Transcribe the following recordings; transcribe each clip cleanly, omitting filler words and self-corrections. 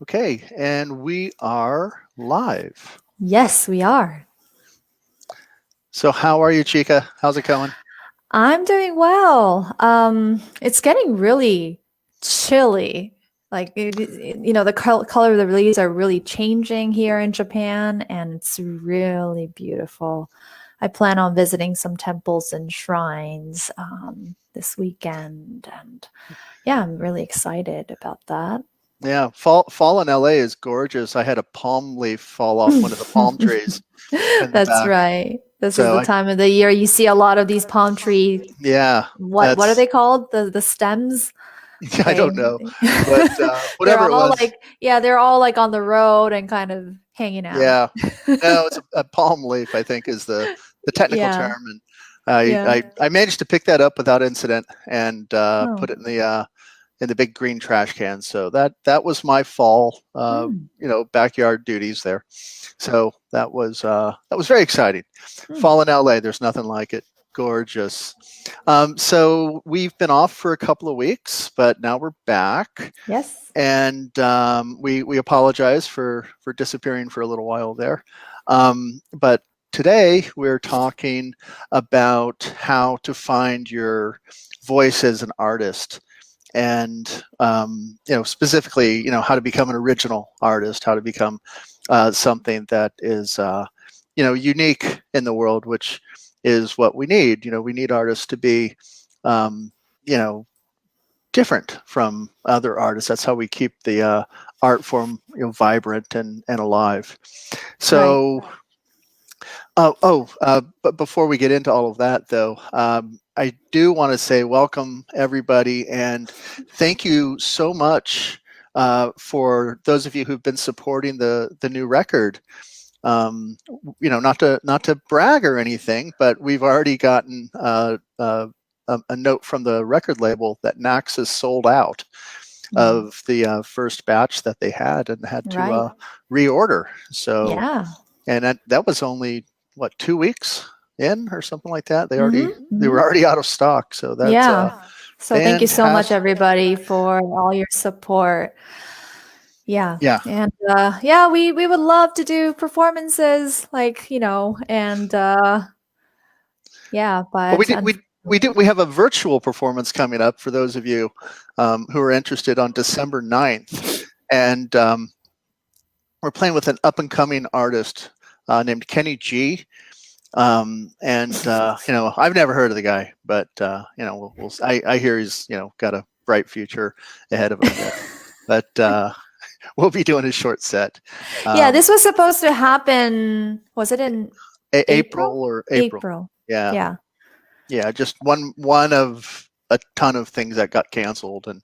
Okay, and we are live. Yes, we are. So how are you, Chika? How's it going? I'm doing well. It's getting really chilly. The color of the leaves are really changing here in Japan, and it's really beautiful. I plan on visiting some temples and shrines this weekend, and yeah, I'm really excited about that. Yeah, fall in LA is gorgeous. I had a palm leaf fall off one of the palm trees in the That's back. right. This is So the I, time of the year you see a lot of these palm tree. yeah, What are that's they called? The stems? I They don't know, but they're whatever it all was, like, yeah, they're all like on the road and kind of hanging out. yeah. No, it's a palm leaf, I think, is the technical Yeah. term, and I, Yeah. I I managed to pick that up without incident and Oh. put it in the big green trash can. So that was my fall, Mm. backyard duties there. So that was very exciting. Mm. Fall in LA, there's nothing like it. Gorgeous. So we've been off for a couple of weeks, but now we're back, Yes. and we apologize for disappearing for a little while there. But today we're talking about how to find your voice as an artist, and specifically, how to become an original artist, how to become something that is unique in the world, which is what we need. We need artists to be um, you know different from other artists. That's how we keep the art form vibrant and alive. Right. So but before we get into all of that, though, I do want to say welcome everybody, and thank you so much for those of you who've been supporting the new record. Um, not to brag or anything, but we've already gotten a note from the record label that Nax is sold out Mm. of the first batch that they had and had to Right. reorder. So, Yeah. and that was only what, 2 weeks in or something like that. Mm-hmm. They Mm-hmm. were already out of stock. So that's Yeah. So thank you so much, fantastic. everybody, for all your support. Yeah. Yeah. And yeah, we would love to do performances, and yeah, Well, but we have a virtual performance coming up for those of you who are interested on December 9th. And we're playing with an up and coming artist named Kenny G. And I've never heard of the guy, but I hear he's got a bright future ahead of him yet. But we'll be doing a short set. yeah, Um, this was supposed to happen. Was it in April? April. April. Yeah. Yeah. Yeah, just one of a ton of things that got canceled and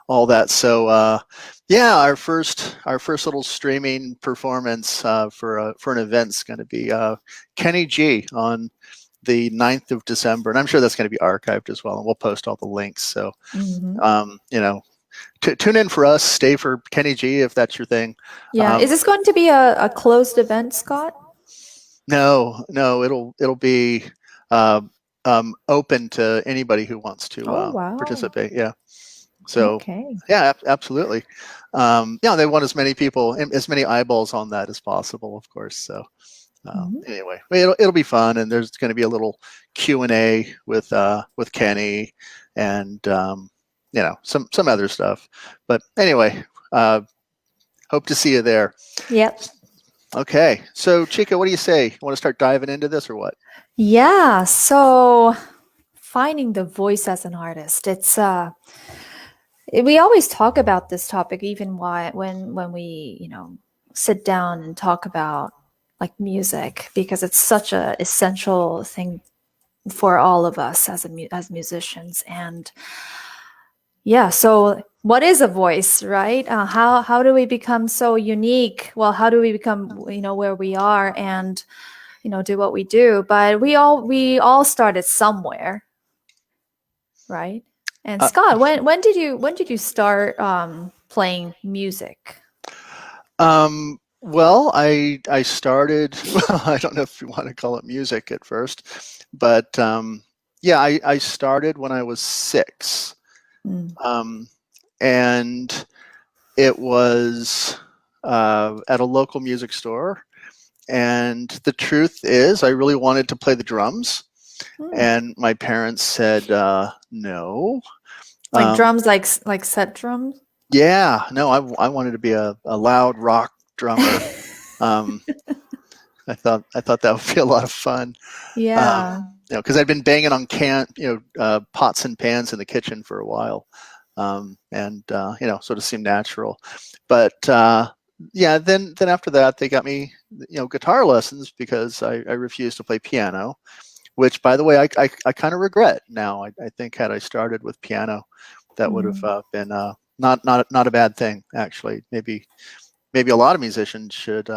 all that. So yeah, our first little streaming performance for an event's going to be Kenny G on the 9th of December, and I'm sure that's going to be archived as well, and we'll post all the links. So Hmm. um, you know, tune in for us, stay for Kenny G if that's your thing. Yeah. Is this going to be a closed event, Scott? No, it'll be uh, open to anybody who wants to Oh, wow. participate. Yeah. So Okay. yeah, absolutely. They want as many people, as many eyeballs on that as possible, of course. So Mhm. anyway, it'll be fun, and there's going to be a little Q&A with Kenny, and some other stuff. But anyway, hope to see you there. Yep. Okay, so Chika, what do you say? You want to start diving into this or what? Yeah. So finding the voice as an artist, we always talk about this topic, even when we, sit down and talk about like music, because it's such a essential thing for all of us as musicians. And yeah, so what is a voice, right? How do we become so unique? Well, how do we become, where we are and do what we do? But we all started somewhere, right? And Uh, Scott, when did you start playing music? well, I started. Well, I don't know if you want to call it music at first, but yeah, I started when I was 6. Mm. Um, and it was at a local music store. And the truth is, I really wanted to play the drums. And my parents said, no. Like drums, like set drums? Yeah, no, I wanted to be a loud rock drummer. I thought that would be a lot of fun. Yeah. Because I'd been banging on pots and pans in the kitchen for a while, and sort of seemed natural. But yeah, then after that, they got me guitar lessons because I refused to play piano, which, by the way, I kind of regret now. I think had I started with piano, that would have been not a bad thing, actually. Maybe a lot of musicians should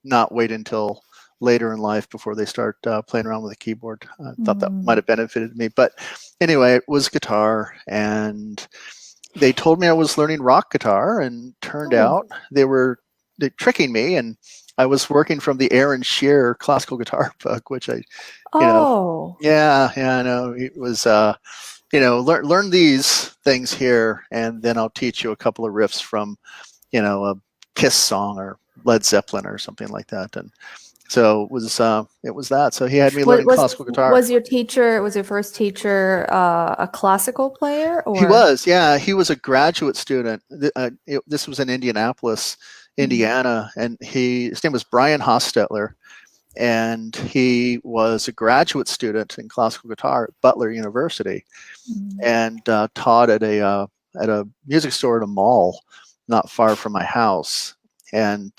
not wait until later in life before they start playing around with a keyboard. I thought that might have benefited me. But anyway, it was guitar, and they told me I was learning rock guitar, and turned out they're tricking me, and I was working from the Aaron Shearer classical guitar book, which I yeah, I know. It was learn these things here, and then I'll teach you a couple of riffs from a Kiss song or Led Zeppelin or something like that. And so it was that. So he had me learning classical guitar. Was your first teacher a classical player? Or? He was, yeah. He was a graduate student. This was in Indianapolis, Indiana, and his name was Brian Hostetler, and he was a graduate student in classical guitar at Butler University, and taught at a music store at a mall not far from my house. And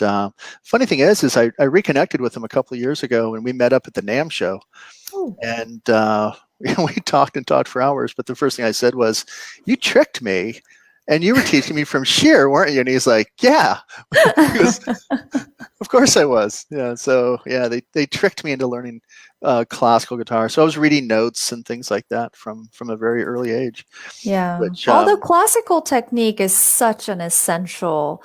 funny thing is I reconnected with him a couple of years ago, and we met up at the NAMM show. And we talked for hours, but the first thing I said was, "You tricked me, and you were teaching me from Shear, weren't you?" And he's like, "Yeah." Goes, of course I was. Yeah. So yeah, they tricked me into learning classical guitar. So I was reading notes and things like that from a very early age. Yeah. Although classical technique is such an essential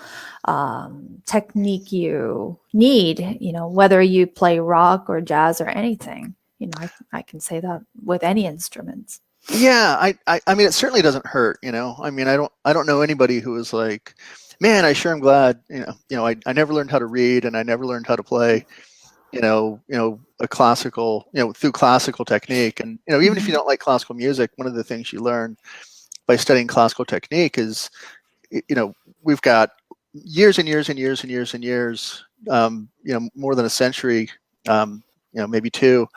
technique you need, whether you play rock or jazz or anything. I can say that with any instruments. Yeah, I mean, it certainly doesn't hurt. I mean, I don't know anybody who is like, man, I sure am glad. I never learned how to read, and I never learned how to play. A classical, through classical technique. And even if you don't like classical music, one of the things you learn by studying classical technique is, we've got years and years and years and years and years, more than a century, maybe two,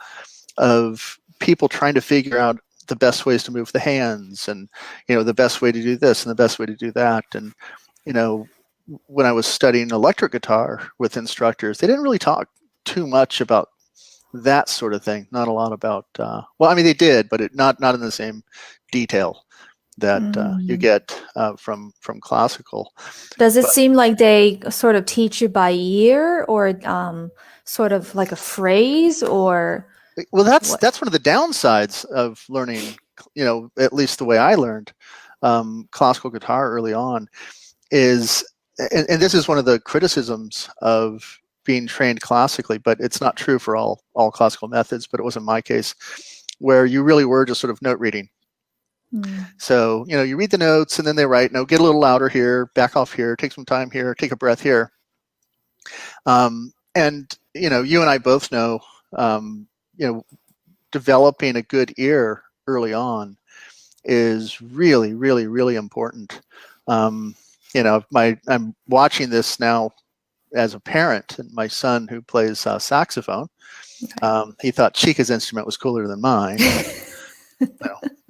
of people trying to figure out the best ways to move the hands, and the best way to do this and the best way to do that. And when I was studying electric guitar with instructors, they didn't really talk too much about that sort of thing. Not a lot about well, I mean, they did, but not in the same detail that you get from classical. Does it seem like they sort of teach you by ear, or sort of like a phrase, or? Well, that's one of the downsides of learning, at least the way I learned classical guitar early on, is, and this is one of the criticisms of being trained classically, but it's not true for all classical methods, but it was in my case, where you really were just sort of note reading. So, you read the notes, and then they write, get a little louder here, back off here, take some time here, take a breath here. And, you and I both know, developing a good ear early on is really, really, really important. I'm watching this now as a parent, and my son, who plays saxophone, he thought Chika's instrument was cooler than mine.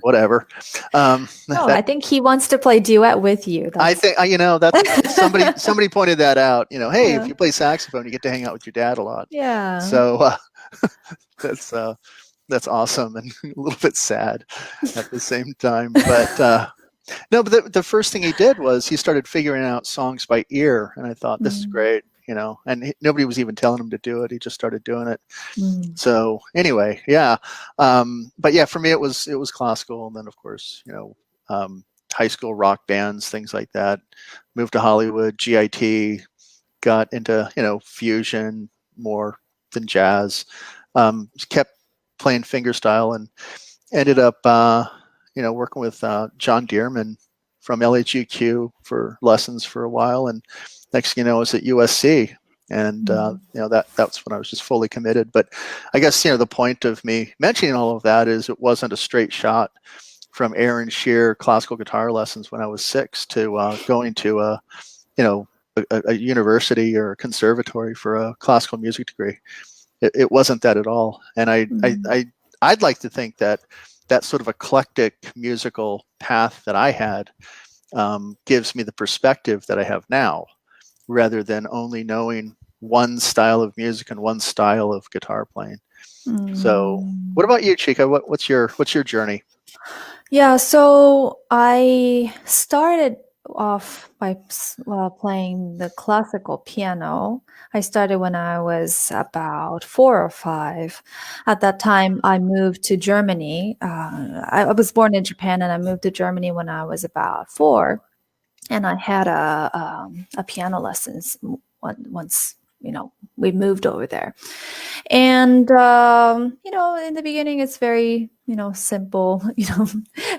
Whatever. I think he wants to play duet with you. I think that's somebody pointed that out. Hey, if you play saxophone, you get to hang out with your dad a lot. Yeah. So that's awesome, and a little bit sad at the same time. But no, but the first thing he did was he started figuring out songs by ear, and I thought, this is great. And nobody was even telling him to do it. He just started doing it. So anyway, yeah. But yeah, for me, it was classical. And then, of course, high school rock bands, things like that. Moved to Hollywood, GIT, got into, fusion more than jazz. Kept playing fingerstyle, and ended up, working with John Dearman from LHUQ for lessons for a while, and next thing you know, I was at USC, and that's when I was just fully committed. But I guess the point of me mentioning all of that is it wasn't a straight shot from Aaron Shear classical guitar lessons when I was 6 to going to a university or a conservatory for a classical music degree. It wasn't that at all. And I'd like to think that sort of eclectic musical path that I had gives me the perspective that I have now, rather than only knowing one style of music and one style of guitar playing. So what about you, Chika? What's your journey? Yeah, so I started off by playing the classical piano. I started when I was about 4 or 5. At that time, I moved to Germany. I was born in Japan, and I moved to Germany when I was about 4. And I had a piano lessons once, we moved over there. And, in the beginning, it's very, simple,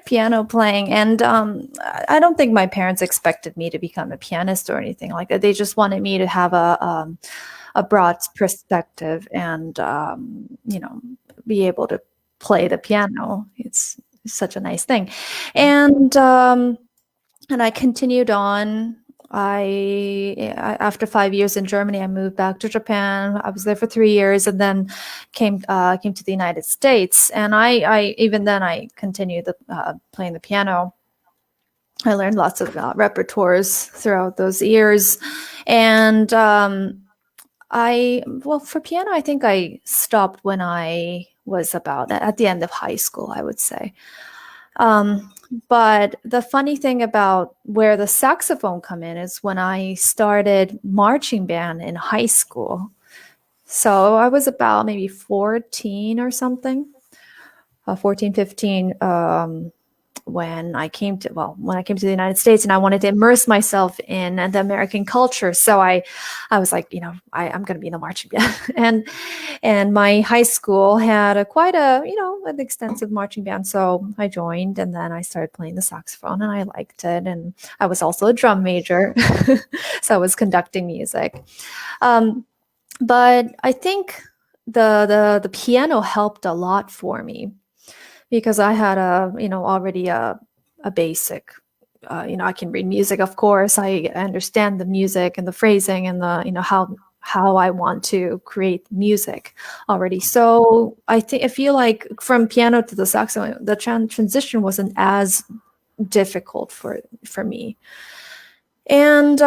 piano playing. And I don't think my parents expected me to become a pianist or anything like that. They just wanted me to have a broad perspective and, be able to play the piano. It's such a nice thing. And I continued on. I after 5 years in Germany, I moved back to Japan. I was there for 3 years, and then came to the United States. And I even then I continued playing the piano. I learned lots of repertoires throughout those years, and for piano, I think I stopped when I was about at the end of high school, I would say. But the funny thing about where the saxophone come in is when I started marching band in high school. So I was about maybe 14 or something, 14, 15, when I came to the United States, and I wanted to immerse myself in the American culture. So I was like, I'm going to be in the marching band, and my high school had quite an extensive marching band. So I joined, and then I started playing the saxophone, and I liked it. And I was also a drum major, so I was conducting music. But I think the piano helped a lot for me, because I had already a basic, I can read music, of course. I understand the music and the phrasing and the, how I want to create music already. So I feel like from piano to the saxophone, the transition wasn't as difficult for me. And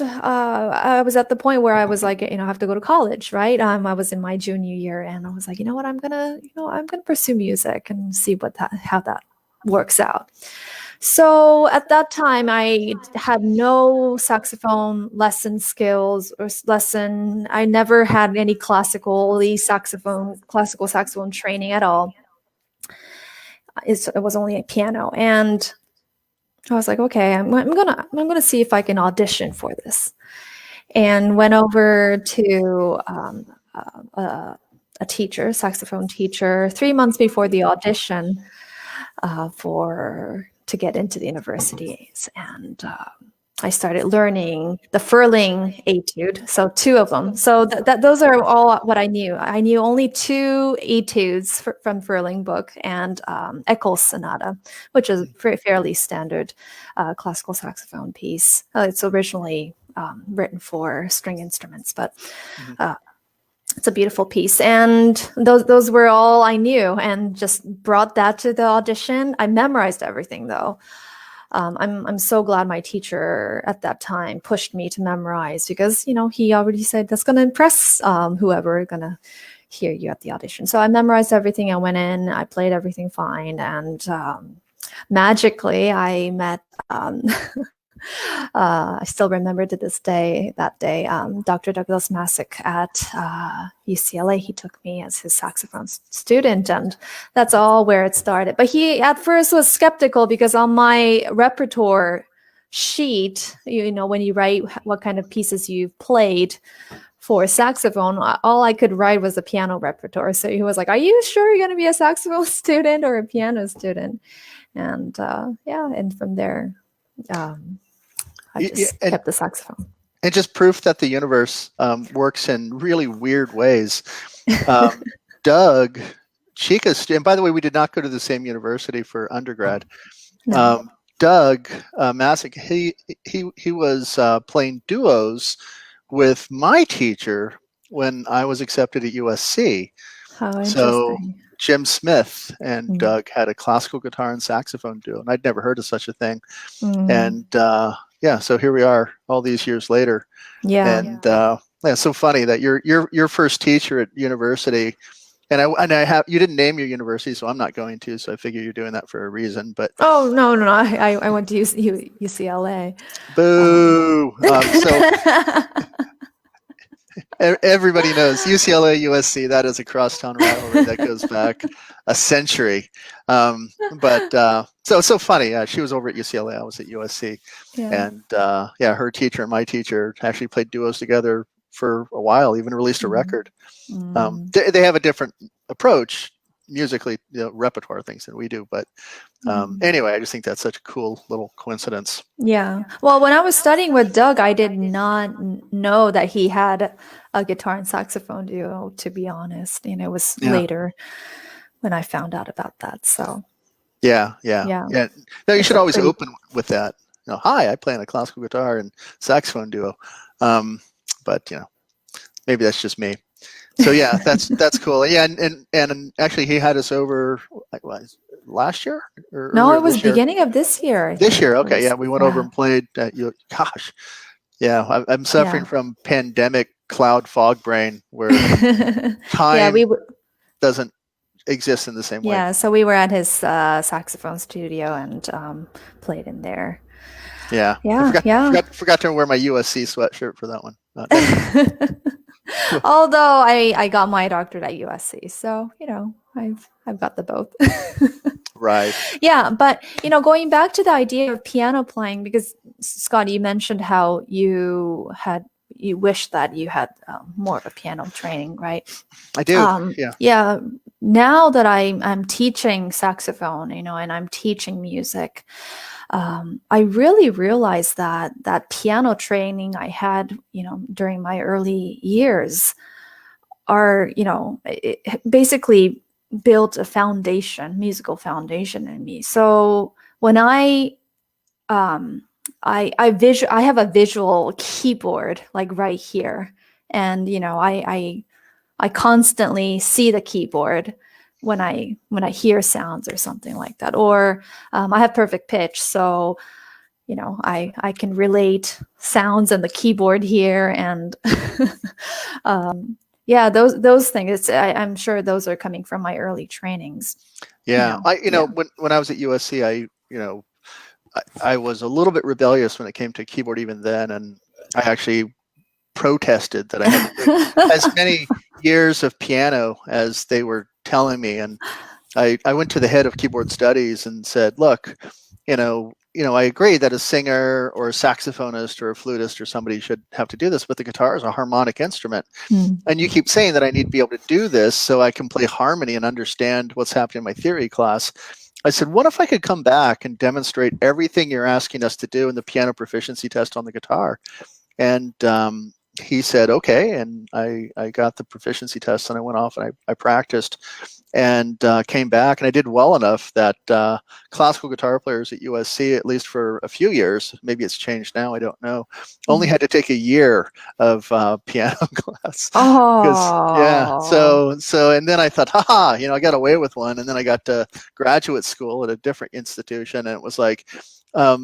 I was at the point where I was like, I have to go to college, right? I was in my junior year, and I was like, you know what, I'm gonna pursue music and see how that works out. So at that time, I had no saxophone lesson skills or I never had any classical saxophone training at all. It was only a piano, and I was like, okay, I'm gonna see if I can audition for this, and went over to a teacher, saxophone teacher, 3 months before the audition to get into the universities, and I started learning the Furling etude, so 2 of them. So those are all what I knew. I knew only 2 etudes from Furling book, and Eccles Sonata, which is a fairly standard classical saxophone piece. It's originally written for string instruments, but it's a beautiful piece. And those were all I knew, and just brought that to the audition. I memorized everything, though. I'm so glad my teacher at that time pushed me to memorize, because he already said that's going to impress whoever going to hear you at the audition. So I memorized everything. I went in, I played everything fine, and magically I met I still remember to this day, Dr. Douglas Masick at UCLA. He took me as his saxophone student, and that's all where it started. But he at first was skeptical, because on my repertoire sheet, when you write what kind of pieces you've played for saxophone, all I could write was a piano repertoire. So he was like, "Are you sure you're going to be a saxophone student or a piano student?" And and from there, I Yeah, just kept the saxophone. and just proof that the universe works in really weird ways. Doug, Chika, and by the way, we did not go to the same university for undergrad. No. Doug Masick, he was playing duos with my teacher when I was accepted at USC. How So interesting. Jim Smith and Mm. Doug had a classical guitar and saxophone duo, and I'd never heard of such a thing. Mm. And so here we are, all these years later. Yeah. And it's so funny that your first teacher at university, and I have, you didn't name your university, so I'm not going to. So I figure you're doing that for a reason. But Oh no. I went to UCLA. boo. Everybody knows UCLA, USC. That is a crosstown rivalry that goes back a century. So funny. She was over at UCLA. I was at USC, and her teacher and my teacher actually played duos together for a while. Even released a record. They have a different approach musically, repertoire things than we do. But anyway, I just think that's such a cool little coincidence. Yeah. Well, when I was studying with Doug, I did not know that he had a guitar and saxophone duo, to be honest. And it was later when I found out about that. So yeah. No, you should always open with that. Hi, I play on a classical guitar and saxophone duo. But maybe that's just me. So yeah, that's cool. Yeah, and actually he had us over last year. No, it was beginning of this year. This year, okay, yeah, we went over and played. Gosh, yeah, I'm suffering from pandemic cloud fog brain where time doesn't exist in the same way. Yeah, so we were at his saxophone studio and played in there. Yeah. Forgot to wear my USC sweatshirt for that one. Although I got my doctorate at USC, so I've got the both. Right. Yeah, but going back to the idea of piano playing, because Scott, you mentioned how you wished that you had more of a piano training, right? I do. Yeah. Now that I'm teaching saxophone, and I'm teaching music, I really realized that piano training I had, during my early years are, it basically built a musical foundation in me. So when I have a visual keyboard like right here, and I constantly see the keyboard when I hear sounds or something like that, or I have perfect pitch, so I can relate sounds on the keyboard here, and those things. I'm sure those are coming from my early trainings. Yeah, when I was at USC, I was a little bit rebellious when it came to keyboard even then, and I actually protested that I had to do as many years of piano as they were telling me. And I went to the head of keyboard studies and said, look, I agree that a singer or a saxophonist or a flutist or somebody should have to do this, but the guitar is a harmonic instrument. And you keep saying that I need to be able to do this so I can play harmony and understand what's happening in my theory class. I said, what if I could come back and demonstrate everything you're asking us to do in the piano proficiency test on the guitar? And he said, okay. And I got the proficiency test and I went off and I practiced and came back, and I did well enough that classical guitar players at USC, at least for a few years, maybe it's changed now, I don't know, only had to take a year of piano class. So and then I thought, I got away with one. And then I got to graduate school at a different institution, and it was like,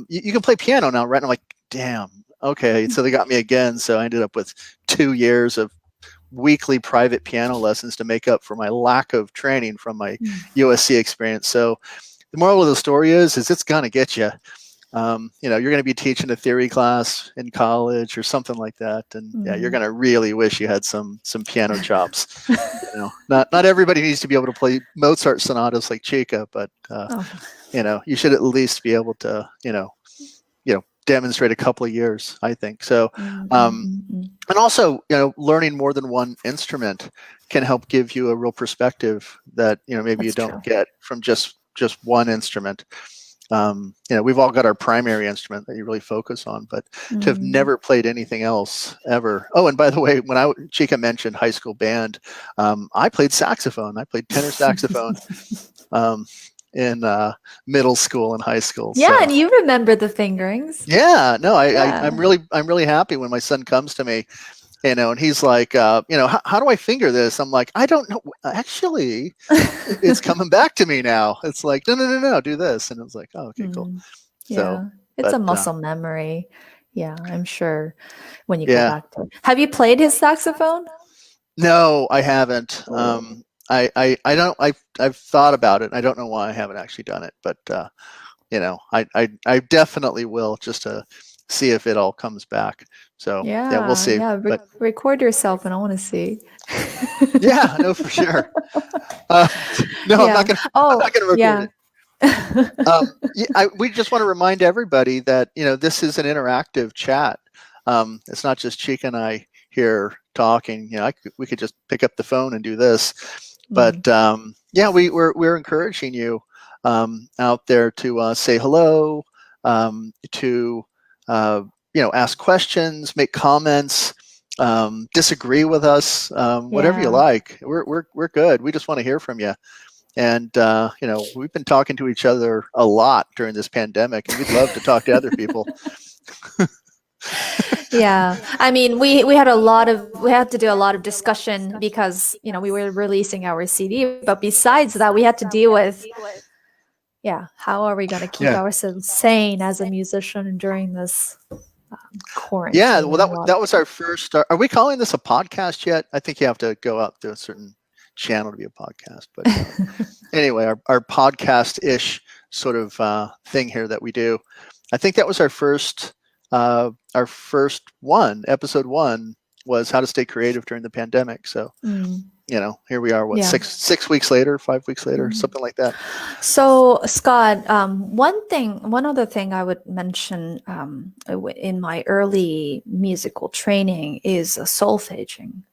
you can play piano now, right? And I'm like, damn. Okay, so they got me again. So I ended up with 2 years of weekly private piano lessons to make up for my lack of training from my USC experience. So the moral of the story is it's going to get you. You're going to be teaching a theory class in college or something like that, and you're going to really wish you had some piano chops. Not everybody needs to be able to play Mozart sonatas like Chika, but you should at least be able to demonstrate a couple of years, I think. So, and also, learning more than one instrument can help give you a real perspective that, maybe you don't get from just just one instrument. We've all got our primary instrument that you really focus on, but to have never played anything else ever. Oh, and by the way, when Chika mentioned high school band, I played saxophone. I played tenor saxophone in middle school and high school. Yeah, and you remember the fingerings. Yeah, no, I'm really happy when my son comes to me, and he's like, how do I finger this? I'm like, I don't know. Actually, it's coming back to me now. It's like, no, do this. And it was like, oh, okay, cool. Yeah, so, it's a muscle memory. Yeah, I'm sure when you go Yeah. back to it. Have you played his saxophone? No, I haven't. I've thought about it. I don't know why I haven't actually done it, but I definitely will, just to see if it all comes back. So yeah, we'll see. Yeah, record yourself, and I want to see. Yeah, no, for sure. No, yeah. I'm not gonna record it. We just want to remind everybody that this is an interactive chat. It's not just Chika and I here talking. We could just pick up the phone and do this, but we're encouraging you out there to say hello, to ask questions, make comments, disagree with us, whatever you like. We're good. We just want to hear from you. And we've been talking to each other a lot during this pandemic, and we'd love to talk to other people. Yeah, I mean, we had to do a lot of discussion because we were releasing our CD, but besides that, we had to deal with how are we going to keep ourselves sane as a musician during this quarantine? Yeah, well, that was our first. Are we calling this a podcast yet? I think you have to go up to a certain channel to be a podcast, but anyway, our podcast-ish sort of thing here that we do. I think that was our first one. Episode 1 was how to stay creative during the pandemic. So here we are, 6 weeks later, 5 weeks later, something like that. So Scott, one other thing I would mention in my early musical training is solfeging.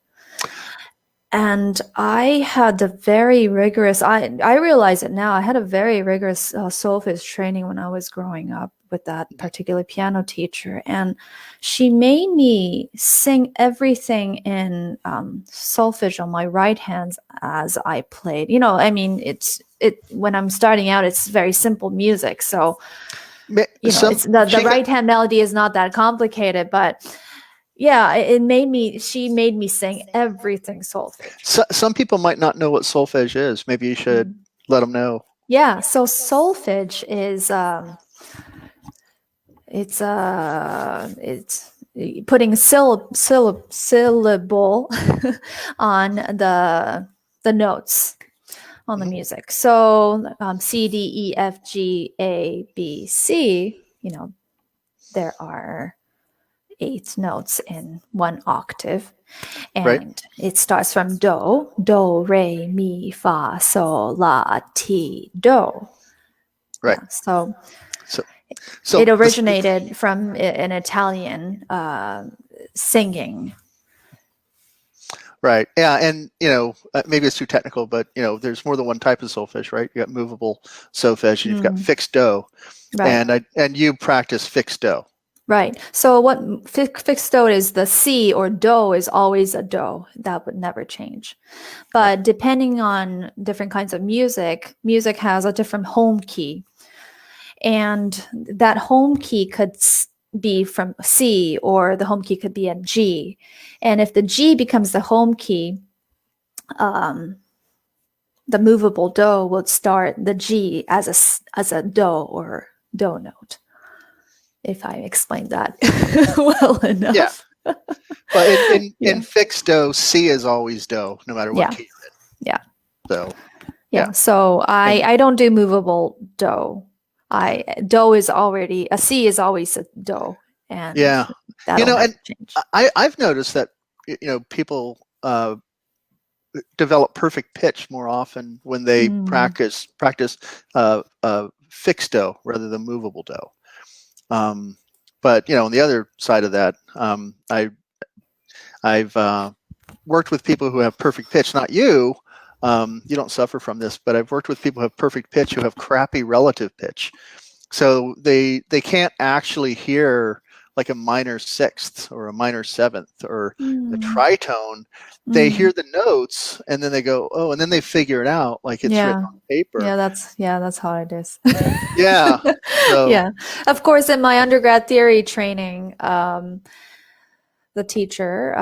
And I had a very rigorous, I realize it now, I had a very rigorous solfege training when I was growing up with that particular piano teacher. And she made me sing everything in solfege on my right hand as I played. When I'm starting out, it's very simple music. So, the right hand melody is not that complicated, but yeah, she made me sing everything solfege. So, some people might not know what solfege is. Maybe you should let them know. Yeah, so solfege is it's putting a syllable on the notes on the music. So C, D, E, F, G, A, B, C. There are 8 notes in one octave, and it starts from do, re, mi, fa, sol, la, ti, do. Right. Yeah, so it originated from an Italian singing. Right. Yeah, and maybe it's too technical, but there's more than one type of solfege, right? You got movable solfege, and you've got fixed do, right. and you practice fixed do. Right. So what fixed do is, the C or do is always a do. That would never change. But depending on different kinds of music has a different home key. And that home key could be from C, or the home key could be a G. And if the G becomes the home key, the movable do will start the G as a do or do note. If I explained that well enough. Yeah. But in fixed do, C is always do, no matter what key you're in. Yeah. So. Yeah. So I don't do movable do. Do is already a C is always a do, and and change. I've noticed that people develop perfect pitch more often when they practice fixed do rather than movable do. But on the other side of that, I've worked with people who have perfect pitch, not you, you don't suffer from this, but I've worked with people who have perfect pitch who have crappy relative pitch. So they can't actually hear like a minor sixth or a minor seventh or a tritone. They hear the notes and then they go, oh, and then they figure it out like it's written on paper. That's how it is. Yeah. So yeah. Of course, in my undergrad theory training, the teacher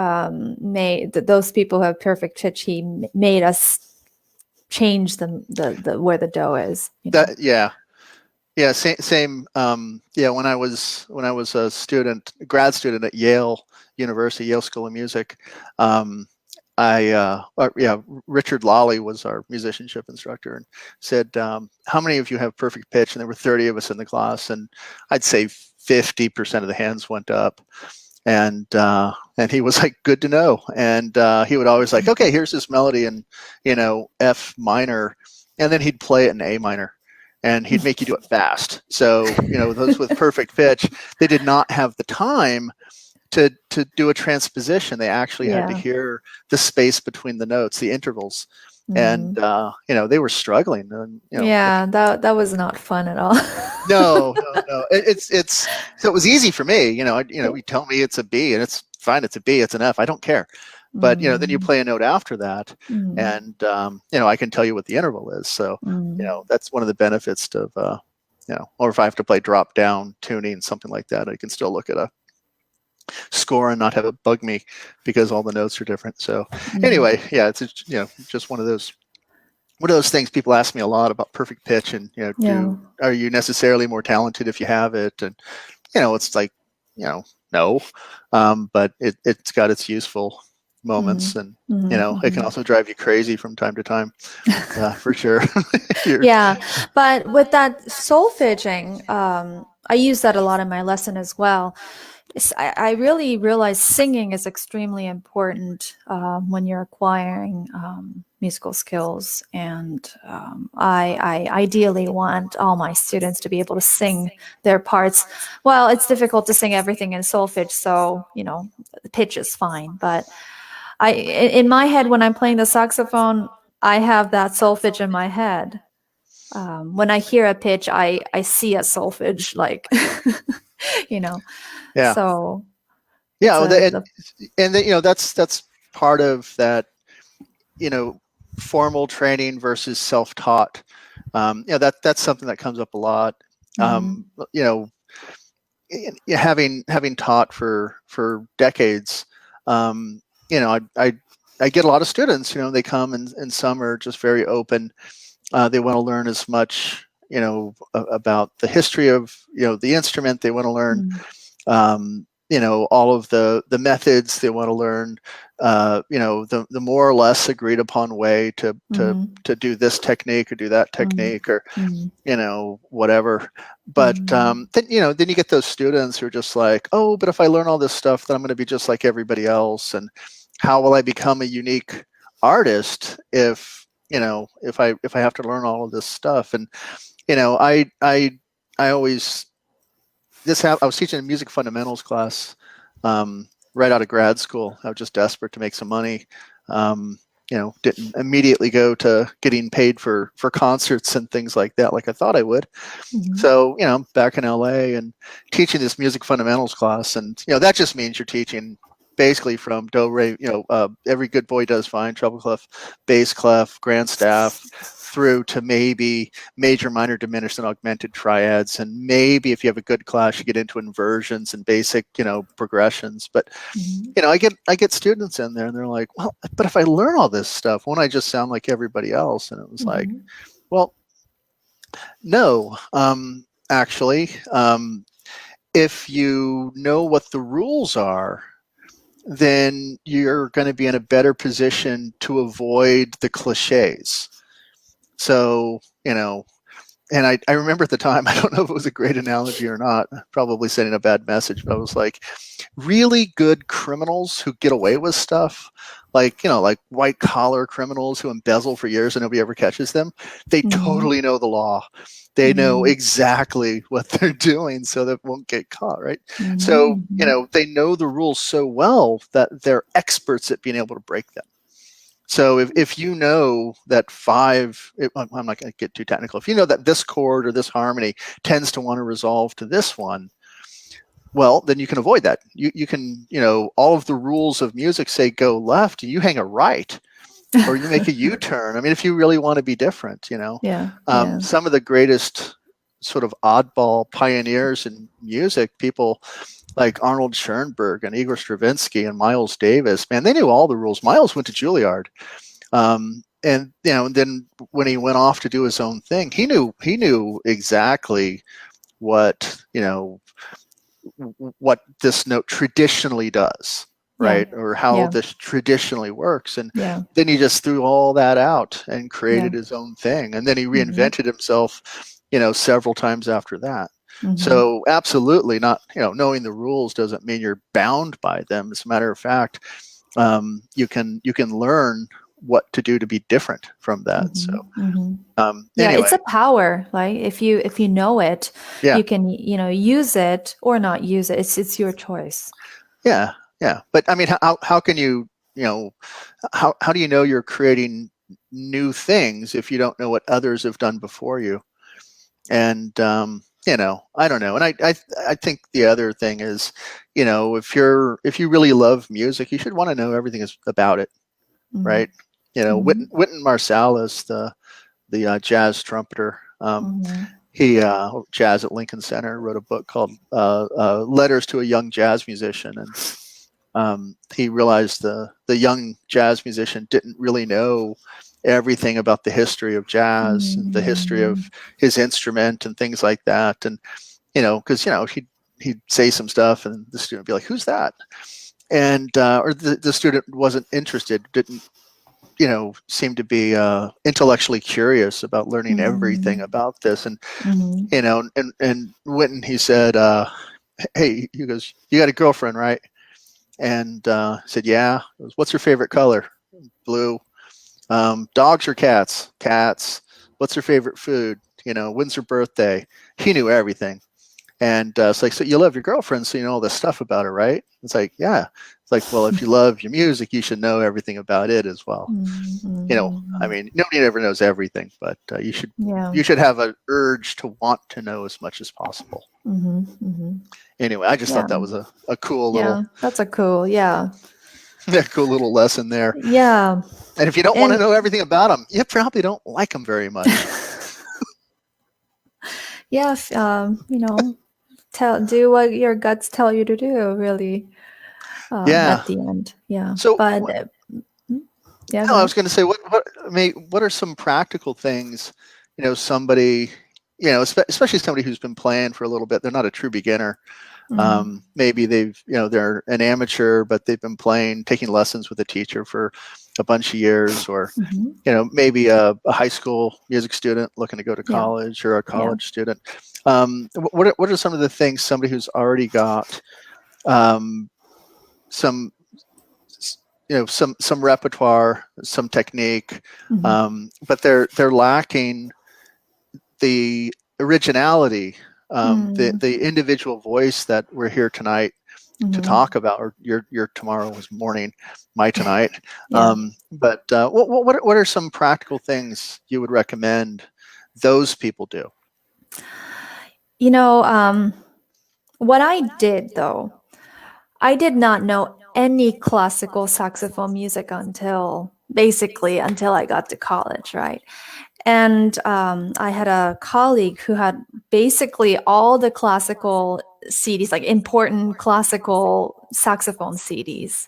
made those people who have perfect pitch. He made us change the where the dough is. That yeah, same. When I was a grad student at Yale University, Yale School of Music, Richard Lawley was our musicianship instructor and said, how many of you have perfect pitch? And there were 30 of us in the class, and I'd say 50% of the hands went up. And he was like, good to know. And he would always like, okay, here's this melody in, F minor, and then he'd play it in A minor. And he'd make you do it fast. So, those with perfect pitch, they did not have the time to do a transposition. They actually had to hear the space between the notes, the intervals. And, they were struggling. And, that was not fun at all. No. So it was easy for me. You tell me it's a B and it's fine. It's a B, it's an F. I don't care. But, then you play a note after that and, I can tell you what the interval is. So, that's one of the benefits of, or if I have to play drop down tuning, something like that, I can still look at a score and not have it bug me because all the notes are different. So anyway, it's, just one of those things people ask me a lot about perfect pitch and, are you necessarily more talented if you have it? And, it's like, no, but it's got its useful moments and it can also drive you crazy from time to time for sure. But with that solfeging, I use that a lot in my lesson as well. I really realize singing is extremely important when you're acquiring musical skills, and I ideally want all my students to be able to sing their parts. Well, it's difficult to sing everything in solfege, so the pitch is fine, but in my head, when I'm playing the saxophone, I have that solfege in my head. When I hear a pitch, I see a solfege, like, Yeah. So. Yeah. That's part of that, formal training versus self-taught. That's something that comes up a lot. Having taught for decades, I get a lot of students, they come and some are just very open. They want to learn as much, about the history of, the instrument. They want to learn, all of the methods. They want to learn, the more or less agreed upon way to do this technique or do that technique or, whatever. But then you get those students who are just like, oh, but if I learn all this stuff, then I'm going to be just like everybody else. And how will I become a unique artist if I have to learn all of this stuff? And I always I was teaching a music fundamentals class right out of grad school. I was just desperate to make some money. Didn't immediately go to getting paid for concerts and things like that like I thought I would. So back in LA and teaching this music fundamentals class, and that just means you're teaching basically from do re, every good boy does fine, treble clef, bass clef, grand staff, through to maybe major, minor, diminished, and augmented triads, and maybe if you have a good class, you get into inversions and basic, progressions. But I get students in there, and they're like, well, but if I learn all this stuff, won't I just sound like everybody else? And it was like, well, no, actually, if you know what the rules are, then you're going to be in a better position to avoid the cliches. So, and I remember at the time, I don't know if it was a great analogy or not, probably sending a bad message, but I was like, really good criminals who get away with stuff, like white collar criminals who embezzle for years and nobody ever catches them. They totally know the law. They know exactly what they're doing so that won't get caught, right? So, they know the rules so well that they're experts at being able to break them. So if you know that I'm not going to get too technical. If you know that this chord or this harmony tends to want to resolve to this one, well, then you can avoid that. You can, all of the rules of music say go left, and you hang a right, or you make a U-turn. I mean, if you really want to be different, Yeah. Some of the greatest sort of oddball pioneers in music, people like Arnold Schoenberg and Igor Stravinsky and Miles Davis, man, they knew all the rules. Miles went to Juilliard. And then when he went off to do his own thing, he knew exactly what what this note traditionally does, right? Or how this traditionally works. And then he just threw all that out and created his own thing. And then he reinvented himself, several times after that. So absolutely not, knowing the rules doesn't mean you're bound by them. As a matter of fact, you can learn what to do to be different from that. So anyway. It's a power. Like if you know it, you can use it or not use it. It's your choice. Yeah. But I mean, how can you how do you know you're creating new things if you don't know what others have done before you? And I don't know. And I think the other thing is, if you really love music, you should want to know everything about it, right? Wynton Marsalis, the jazz trumpeter, he jazz at Lincoln Center, wrote a book called Letters to a Young Jazz Musician, and he realized the young jazz musician didn't really know everything about the history of jazz and the history of his instrument and things like that. And because he'd say some stuff and the student would be like, "Who's that?" And or the student wasn't interested, didn't seem to be intellectually curious about learning everything about this. And and Wynton, he said, "Hey," he goes, "You got a girlfriend, right?" And said, "Yeah." He goes, "What's her favorite color?" "Blue." "Dogs or cats?" "Cats." "What's her favorite food?" "When's her birthday?" He knew everything. And it's like, "So you love your girlfriend, so you know all this stuff about her, right?" It's like, "Yeah." It's like, "Well, if you love your music, you should know everything about it as well." I mean, nobody ever knows everything, but you should have an urge to want to know as much as possible. Anyway, I just thought that was a cool little. That's a cool, a cool little lesson there. Yeah. And if you don't want to know everything about them, you probably don't like them very much. Do what your guts tell you to do, really. At the end, So, but no, I was going to say, what are some practical things, somebody, especially somebody who's been playing for a little bit, they're not a true beginner. Maybe they're an amateur, but they've been taking lessons with a teacher for a bunch of years, or maybe a high school music student looking to go to college, or a college student. What are some of the things somebody who's already got some repertoire, some technique, but they're lacking the originality, the individual voice that we're here tonight to talk about, or your tomorrow was morning, my tonight. But what are some practical things you would recommend those people do? What I did, though, I did not know any classical saxophone music until I got to college, right? And I had a colleague who had basically all the classical CDs, like important classical saxophone CDs.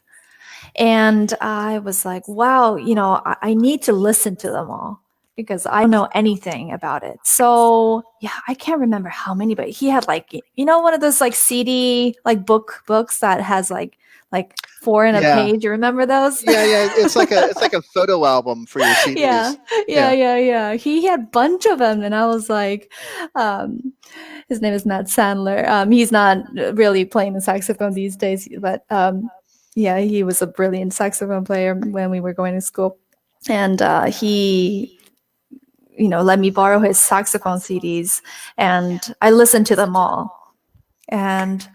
And I was like, wow, I need to listen to them all because I don't know anything about it. So I can't remember how many, but he had one of those CD books that has like 4 in a page. You remember those? Yeah. It's like a photo album for your CDs. Yeah. He had a bunch of them, and I was like, his name is Matt Sandler. He's not really playing the saxophone these days, but he was a brilliant saxophone player when we were going to school, and he let me borrow his saxophone CDs, and I listened to them all. And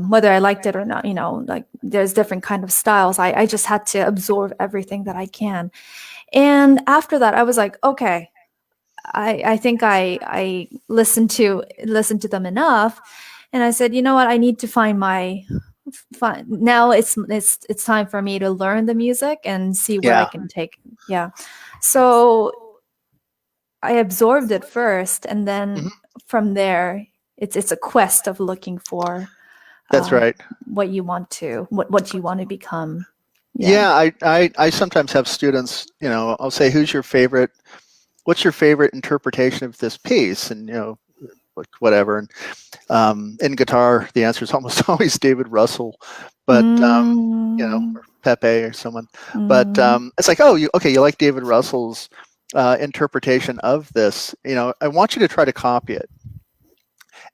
whether I liked it or not. Like there's different kind of styles. I just had to absorb everything that I can. And after that, I was like, okay, I think I listened to them enough, and I said, you know what, I need to find now it's time for me to learn the music and see where I can take. Yeah. So I absorbed it first, and then from there, it's a quest of looking for. That's right. What you want to become. Yeah, I sometimes have students. I'll say, "What's your favorite interpretation of this piece?" And like whatever. And in guitar, the answer is almost always David Russell, but or Pepe or someone. But it's like, oh, you like David Russell's interpretation of this. I want you to try to copy it.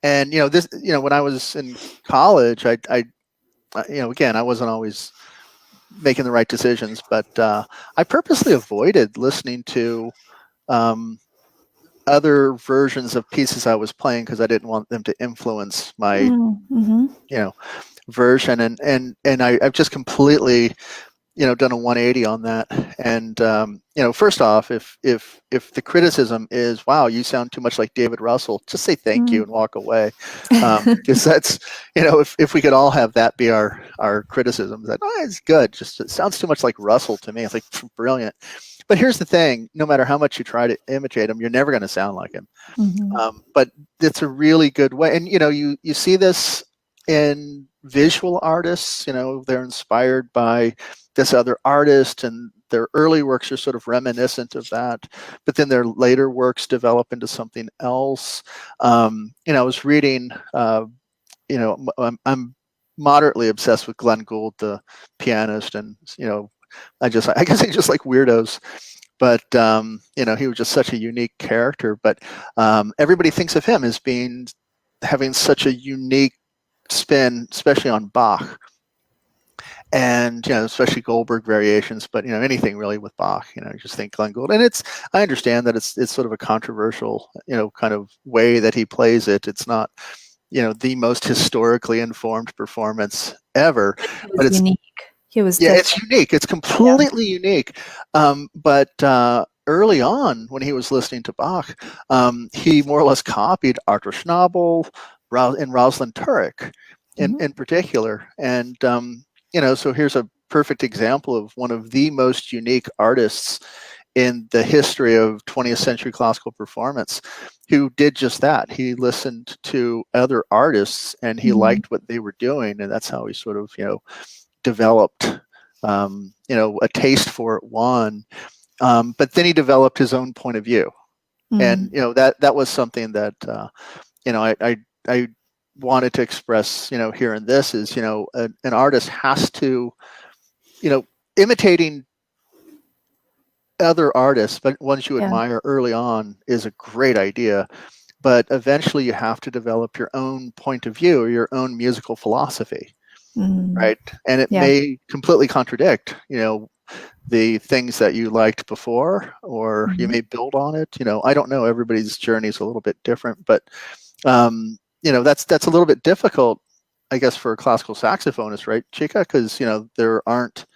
And this, when I was in college, I again, I wasn't always making the right decisions, but I purposely avoided listening to other versions of pieces I was playing because I didn't want them to influence my version, and I've just completely done a 180 on that. And first off, if the criticism is, wow, you sound too much like David Russell, just say thank you and walk away, because that's if we could all have that be our criticism, that it's good, just it sounds too much like Russell to me. It's like, brilliant. But here's the thing, no matter how much you try to imitate him, you're never going to sound like him. But it's a really good way. And you see this in visual artists. They're inspired by this other artist, and their early works are sort of reminiscent of that, but then their later works develop into something else. I was reading, I'm moderately obsessed with Glenn Gould, the pianist, and I guess I just like weirdos, but he was just such a unique character. But everybody thinks of him as having such a unique spin, especially on Bach, and especially Goldberg variations, but anything really with Bach, you just think Glenn Gould. And I understand that it's sort of a controversial kind of way that he plays it. It's not the most historically informed performance ever, but it's unique. It's unique. It's completely unique. But early on, when he was listening to Bach, he more or less copied Arthur Schnabel and Rosalind Turek in particular. And so here's a perfect example of one of the most unique artists in the history of 20th century classical performance who did just that. He listened to other artists and he liked what they were doing, and that's how he sort of developed a taste for it, one, but then he developed his own point of view. And that was something that I wanted to express here in this is an artist has to imitating other artists, but ones you admire early on, is a great idea, but eventually you have to develop your own point of view or your own musical philosophy, right? And it may completely contradict the things that you liked before, or you may build on it. I don't know, everybody's journey is a little bit different, but that's a little bit difficult, I guess, for a classical saxophonist, right, Chika? Because there aren't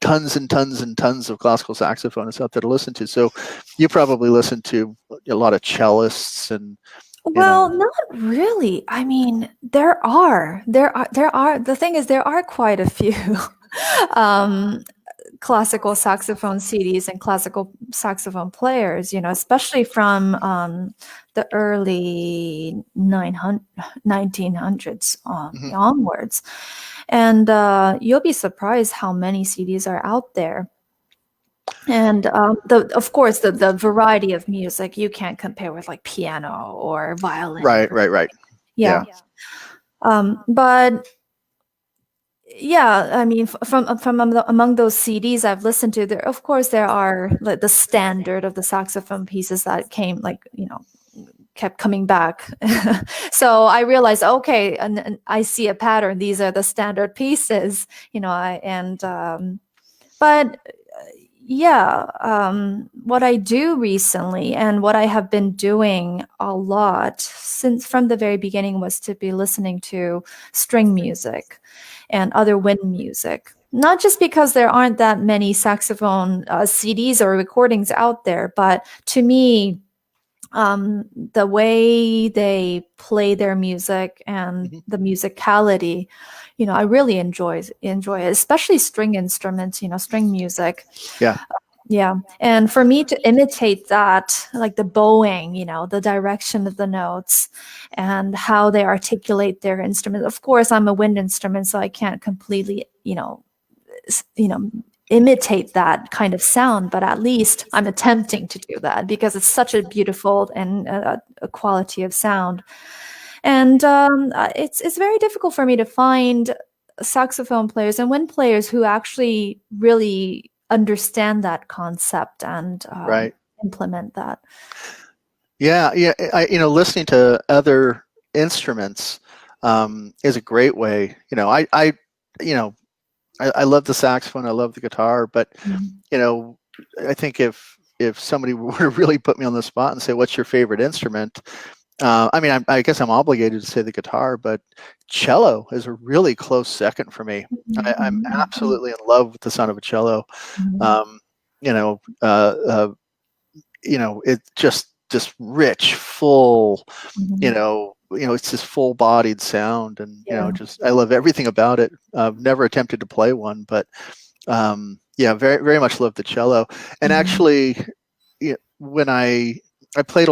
tons and tons and tons of classical saxophonists out there to listen to. So you probably listen to a lot of cellists and. Well, not really. I mean, there are. The thing is, there are quite a few classical saxophone CDs and classical saxophone players, especially from the early 1900s onwards. And you'll be surprised how many CDs are out there. And of course, the variety of music you can't compare with like piano or violin. Right. Yeah. But yeah, I mean, from among those CDs I've listened to, there are like the standard of the saxophone pieces that came, kept coming back. So I realized, okay, and I see a pattern. These are the standard pieces, but what I do recently and what I have been doing a lot since from the very beginning was to be listening to string music and other wind music. Not just because there aren't that many saxophone CDs or recordings out there, but to me, the way they play their music and Hmm. the musicality, I really enjoy it, especially string instruments, string music. Yeah. Yeah. And for me to imitate that, like the bowing, the direction of the notes and how they articulate their instrument. Of course, I'm a wind instrument, so I can't completely, you know, imitate that kind of sound, but at least I'm attempting to do that because it's such a beautiful and a quality of sound. And it's very difficult for me to find saxophone players and wind players who actually really understand that concept and Right. implement that. Yeah. Yeah. Listening to other instruments is a great way. You know, I love the saxophone. I love the guitar, but Mm. you know, I think if somebody were to really put me on the spot and say, "What's your favorite instrument?" I guess I'm obligated to say the guitar, but cello is a really close second for me. I'm Mhm. absolutely in love with the sound of a cello. Mhm. Um, you know, uh, uh, it's just rich, full. Mhm. It's this full-bodied sound, and Yeah. just I love everything about it. I've never attempted to play one, but yeah, very very much love the cello. And Mhm. actually, when I've played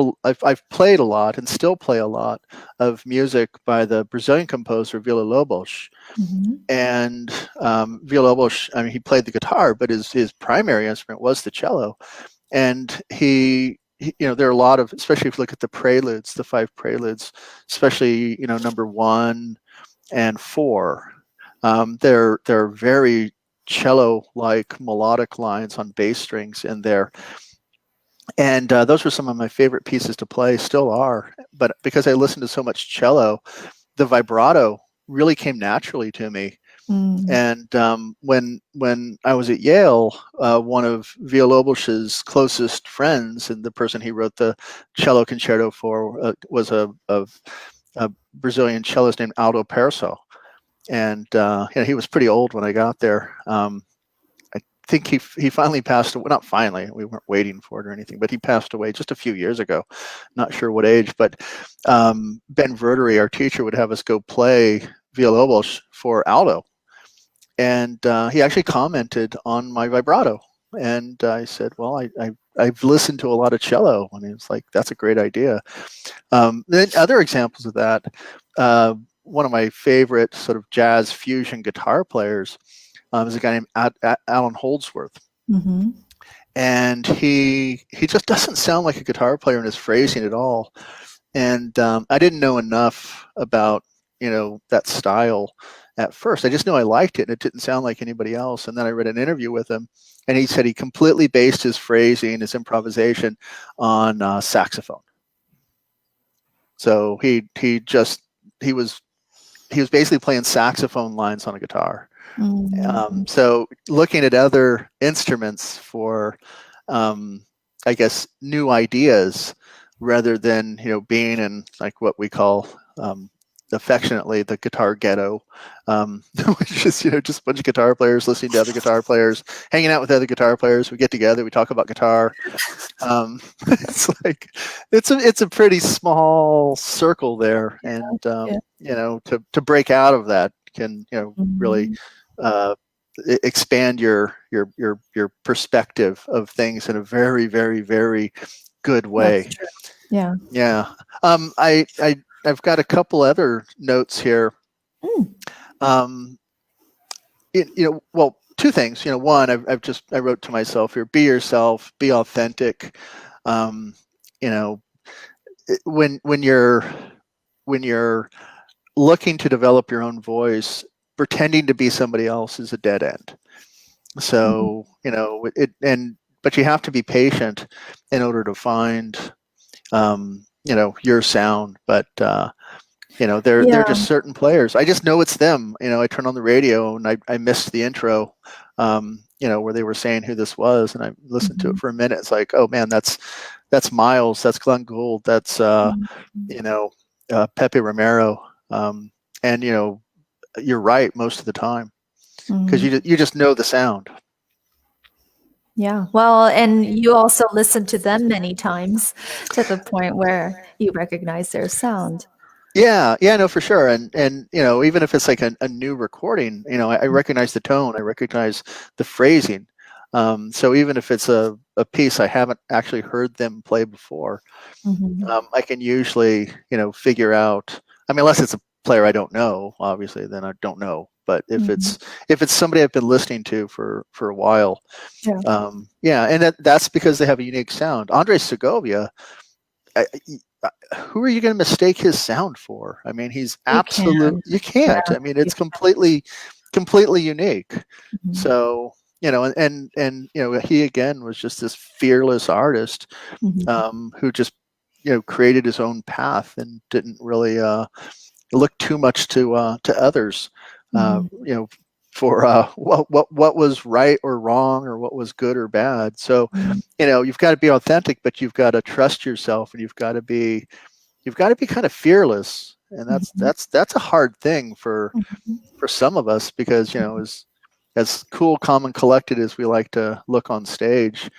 a lot and still play a lot of music by the Brazilian composer Villa-Lobos. Mhm. And Villa-Lobos, I mean, he played the guitar, but his primary instrument was the cello. And there are a lot of, especially if you look at the preludes, the five preludes, especially number 1 and 4. They're very cello-like melodic lines on bass strings in there, and those were some of my favorite pieces to play, still are. But because I listened to so much cello, the vibrato really came naturally to me. Mm. And when I was at Yale, one of Villalobos's closest friends and the person he wrote the cello concerto for was a Brazilian cellist named Aldo Perso. And he was pretty old when I got there. I think he finally passed away. Not finally, we weren't waiting for it or anything, but he passed away just a few years ago. Not sure what age, but Ben Verdery, our teacher, would have us go play Villalobos for Aldo, and he actually commented on my vibrato. And I said, "Well, I've listened to a lot of cello," and he was like, "That's a great idea." Then other examples of that. One of my favorite sort of jazz fusion guitar players is a guy named Alan Holdsworth, Mhm. and he just doesn't sound like a guitar player in his phrasing at all. And I didn't know enough about that style at first. I just knew I liked it, and it didn't sound like anybody else. And then I read an interview with him, and he said he completely based his phrasing, his improvisation, on saxophone. So he was he was basically playing saxophone lines on a guitar. Mhm. So looking at other instruments for, I guess, new ideas rather than being in like what we call affectionately the guitar ghetto, which is just a bunch of guitar players listening to other guitar players, hanging out with other guitar players. We get together, we talk about guitar. It's like it's a pretty small circle there, and Yeah. to break out of that can really Mhm. uh, expand your perspective of things in a very very very good That's way. true. Yeah. Yeah. I've got a couple other notes here. Mm. Um, well, two things. One, I wrote to myself here: be yourself, be authentic. Um, you know, when you're looking to develop your own voice, pretending to be somebody else is a dead end. Mhm. So but you have to be patient in order to find your sound. But they're Yeah. just certain players. I just know it's them. I turn on the radio and I missed the intro. where they were saying who this was, and I listened to it for a minute. It's like, oh man, that's Miles, that's Glenn Gould, that's Pepe Romero, and you're right most of the time because you just know the sound. Yeah. Well, and you also listen to them many times to the point where you recognize their sound. Yeah, no, for sure. And even if it's like a new recording, I recognize the tone, I recognize the phrasing. So even if it's a piece I haven't actually heard them play before, I can usually, figure out. I mean, unless it's a player I don't know, obviously, then I don't know. But if it's somebody I've been listening to for a while, and that's because they have a unique sound. Andre Segovia, who are you going to mistake his sound for? I mean, he's absolute. You can't. I mean, it's completely unique. So and he again was just this fearless artist who just created his own path and didn't really look too much to others. For what was right or wrong or what was good or bad. So you've got to be authentic, but you've got to trust yourself, and you've got to be kind of fearless, and that's a hard thing for some of us because as cool, calm, and collected as we like to look on stage,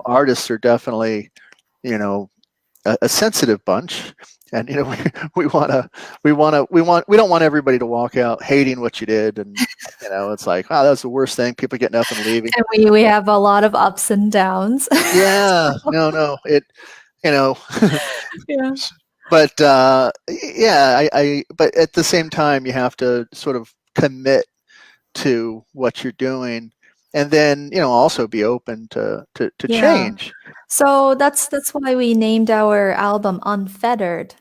artists are definitely a sensitive bunch, and we don't want everybody to walk out hating what you did, and it's like, wow, that's the worst thing, people getting up and leaving. And we have a lot of ups and downs. Yeah. No, it Yeah. But but at the same time you have to sort of commit to what you're doing, and then also be open to change. So that's why we named our album Unfettered,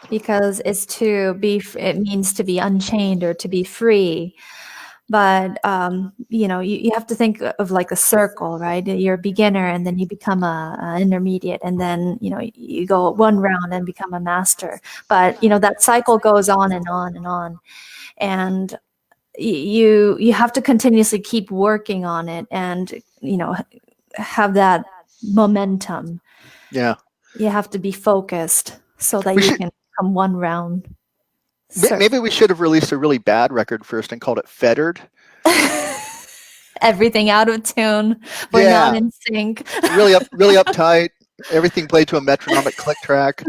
because it means to be unchained or to be free. But you have to think of like a circle, right? You're a beginner, and then you become a intermediate, and then you go one round and become a master. But that cycle goes on and on and on, and you have to continuously keep working on it, and have that momentum. Yeah, you have to be focused so that you can come one round. Maybe we should have released a really bad record first and called it Fettered. Everything out of tune. We're not in sync. really uptight. Everything played to a metronomic click track.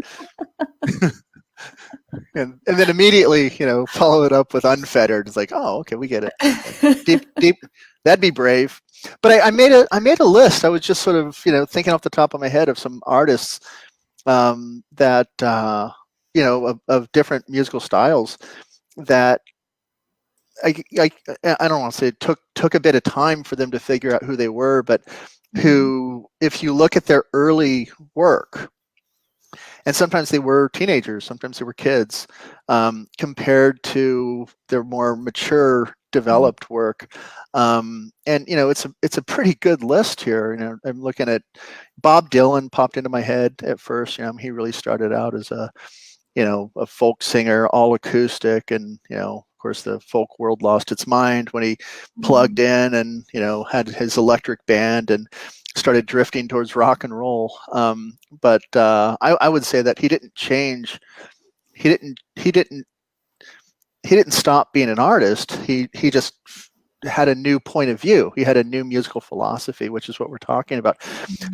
and then immediately, follow it up with Unfettered. It's like, oh, okay, we get it. Deep. That'd be brave. But I made a list. I was just sort of, thinking off the top of my head of some artists that of different musical styles that I don't want to say it took a bit of time for them to figure out who they were, but who, if you look at their early work, and sometimes they were teenagers, sometimes they were kids, compared to their more mature, developed work, and it's a pretty good list here. I'm looking at Bob Dylan popped into my head at first. He really started out as a folk singer, all acoustic, and of course the folk world lost its mind when he plugged in and had his electric band and started drifting towards rock and roll. But I would say that he didn't change. He didn't stop being an artist. He just had a new point of view. He had a new musical philosophy, which is what we're talking about.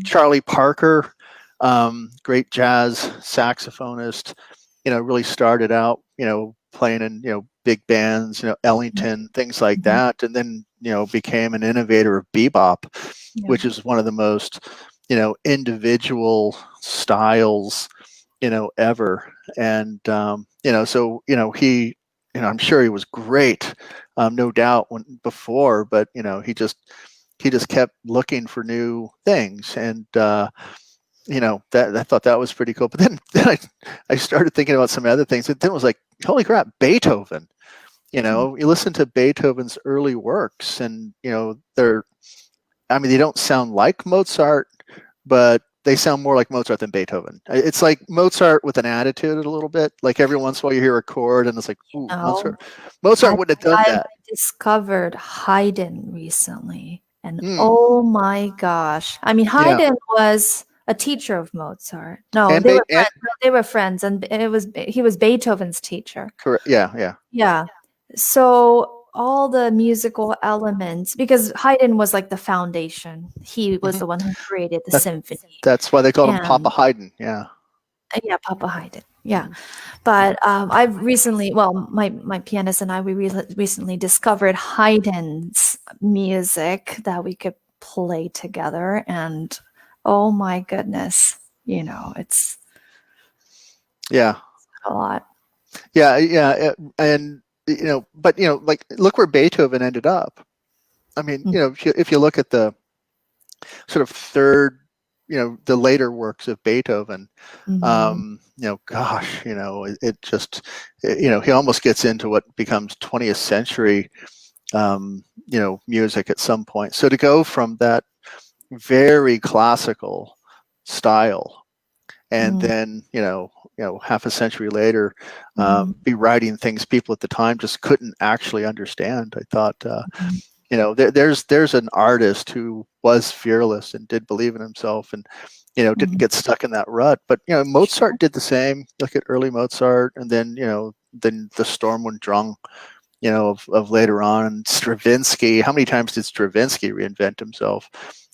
Charlie Parker, great jazz saxophonist, really started out, playing in, big bands, Ellington, things like that. And then, became an innovator of bebop, which is one of the most, individual styles, ever. And, so, he, I'm sure he was great, no doubt before, but, he just kept looking for new things. And, that I thought that was pretty cool. But then I started thinking about some other things. And then it was like, holy crap, Beethoven. You listen to Beethoven's early works, and they don't sound like Mozart, but they sound more like Mozart than Beethoven. It's like Mozart with an attitude a little bit. Like every once in a while you hear a chord, and it's like, ooh, Mozart wouldn't have done that. I discovered Haydn recently. And Mm, oh my gosh. I mean, yeah. Haydn was a teacher of Mozart. No, And they were and friends. No, they were friends, and he was Beethoven's teacher. correct. Yeah, yeah. Yeah. So all the musical elements, because Haydn was like the foundation. He was Hmm. the one who created the That, symphony. that's why they called him Papa And Haydn. Yeah. yeah, Papa Haydn. Yeah. Mhm. But I've recently, well, my pianist and I, we recently discovered Haydn's music that we could play together. And oh my goodness, it's Yeah. a lot. Yeah, yeah, and but like look where Beethoven ended up. I mean, Mm. if you look at the sort of third, the later works of Beethoven, Mhm. gosh, it just, he almost gets into what becomes 20th century, music at some point. So to go from that very classical style and Mm. then half a century later Mhm. be writing things people at the time just couldn't actually understand. I thought Mhm. there's an artist who was fearless and did believe in himself and didn't Mhm. get stuck in that rut. But Mozart did the same. Look at early Mozart, and then then the Sturm und Drang of later on. And Stravinsky, how many times did Stravinsky reinvent himself?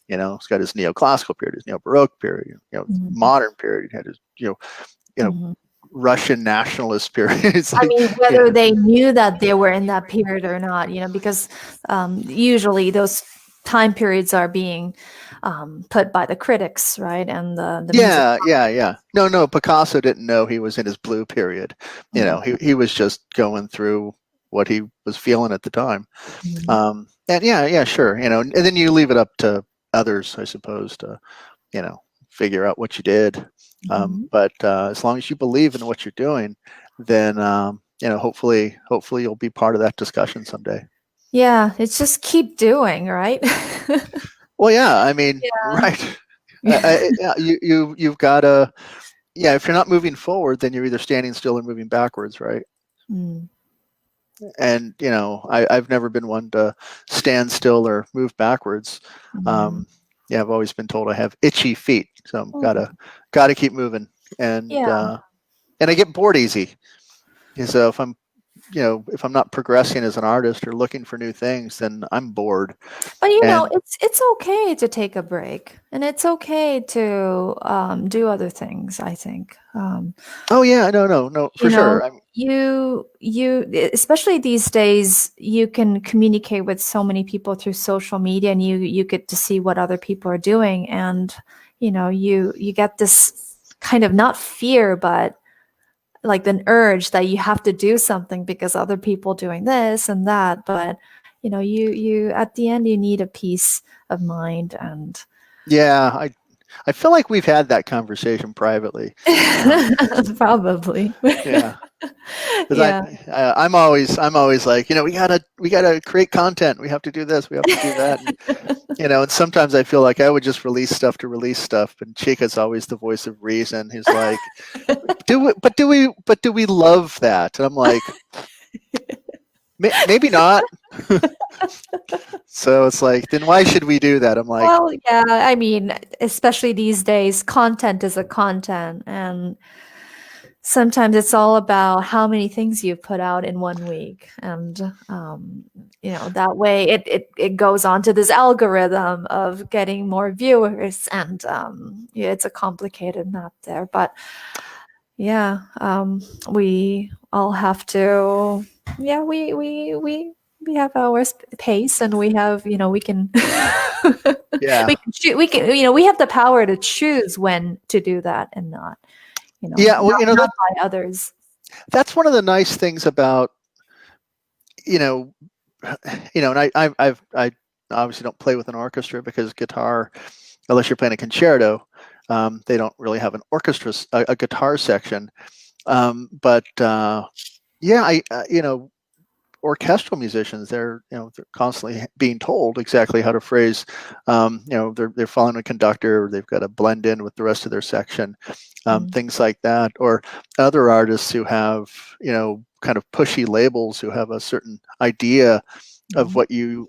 He's got his neoclassical period, his neo-baroque period, Mhm. modern period. He had his Mhm. Russian nationalist period. It's I like, mean, whether they knew that they were in that period or not, because usually those time periods are being put by the critics, right? And the music. yeah. No, Picasso didn't know he was in his blue period. Mhm. He was just going through what he was feeling at the time. Mhm. And yeah, sure. And then you leave it up to others, I suppose, to, figure out what you did. Mhm. But as long as you believe in what you're doing, then, hopefully you'll be part of that discussion someday. Yeah, it's just keep doing, right? Well, yeah, I mean, Yeah. right. Yeah, you've got to, yeah, if you're not moving forward, then you're either standing still or moving backwards, right? Mm. And I've never been one to stand still or move backwards. Mhm. Um, yeah, I've always been told I have itchy feet, so I'm Oh, gotta keep moving. And yeah. and I get bored easy. So if I'm not progressing as an artist or looking for new things, then I'm bored. But And it's okay to take a break, and it's okay to do other things, I think. oh yeah, no, You for know, sure. especially these days, you can communicate with so many people through social media, and you get to see what other people are doing, and you get this kind of not fear, but like an urge that you have to do something because other people doing this and that. But you at the end, you need a peace of mind. And Yeah, I feel like we've had that conversation privately. Um, probably. yeah, because Yeah. I'm always like, we gotta create content. We have to do this. We have to do that. And sometimes I feel like I would just release stuff to release stuff. And Chika's always the voice of reason. He's like, do we love that? And I'm like, maybe not. So it's like, then why should we do that? I'm like, Well, yeah, I mean, especially these days, content is a content, and sometimes it's all about how many things you put out in one week. And that way it goes on to this algorithm of getting more viewers. And yeah, it's a complicated map there. But yeah, we all have to, yeah, we have our pace, and we have, we can yeah, we can, we have the power to choose when to do that and not, yeah. Well, not by others. that's one of the nice things about you know and I obviously don't play with an orchestra because guitar, unless you're playing a concerto, they don't really have an orchestra, a guitar section. But yeah, orchestral musicians, they're constantly being told exactly how to phrase. They're following a conductor, they've got to blend in with the rest of their section, Mm. things like that. Or other artists who have kind of pushy labels, who have a certain idea of what your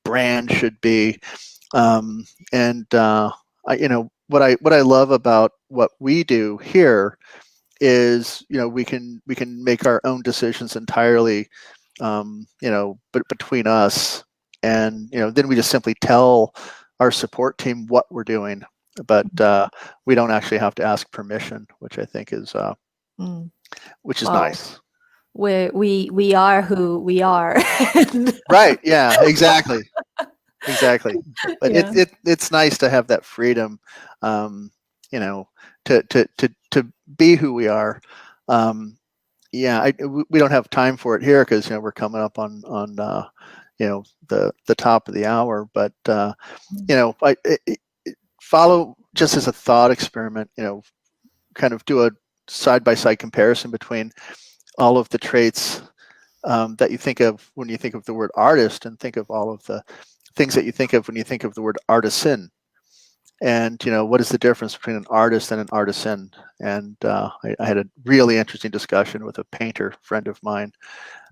brand should be. And what I love about what we do here is we can make our own decisions entirely, but between us, and then we just simply tell our support team what we're doing, but we don't actually have to ask permission, which I think is which is nice. We are who we are. Right. Yeah, exactly. But it's nice to have that freedom, to be who we are. We don't have time for it here because we're coming up on the top of the hour, but follow, just as a thought experiment, kind of do a side-by-side comparison between all of the traits that you think of when you think of the word artist, and think of all of the things that you think of when you think of the word artisan. And what is the difference between an artist and an artisan? And I had a really interesting discussion with a painter friend of mine,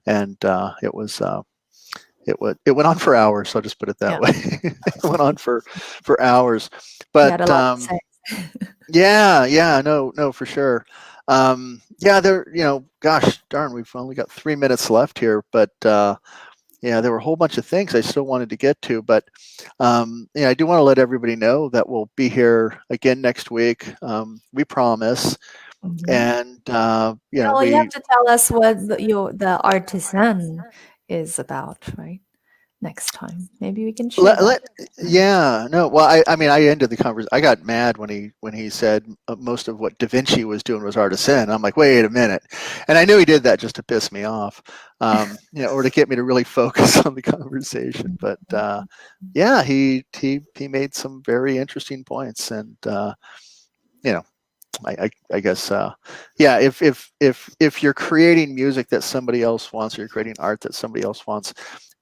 and it went on for hours. So I'll just put it that way. It went on for hours. But no, for sure. Gosh darn, we've only got 3 minutes left here, but there were a whole bunch of things I still wanted to get to, but I do want to let everybody know that we'll be here again next week. We promise. And you have to tell us what the Artisan is about, right? Next time, maybe we can share that. I ended the conversation. I got mad when he said most of what Da Vinci was doing was artisan. I'm like, wait a minute, and I knew he did that just to piss me off, or to get me to really focus on the conversation. But he made some very interesting points, and I guess if you're creating music that somebody else wants, or you're creating art that somebody else wants,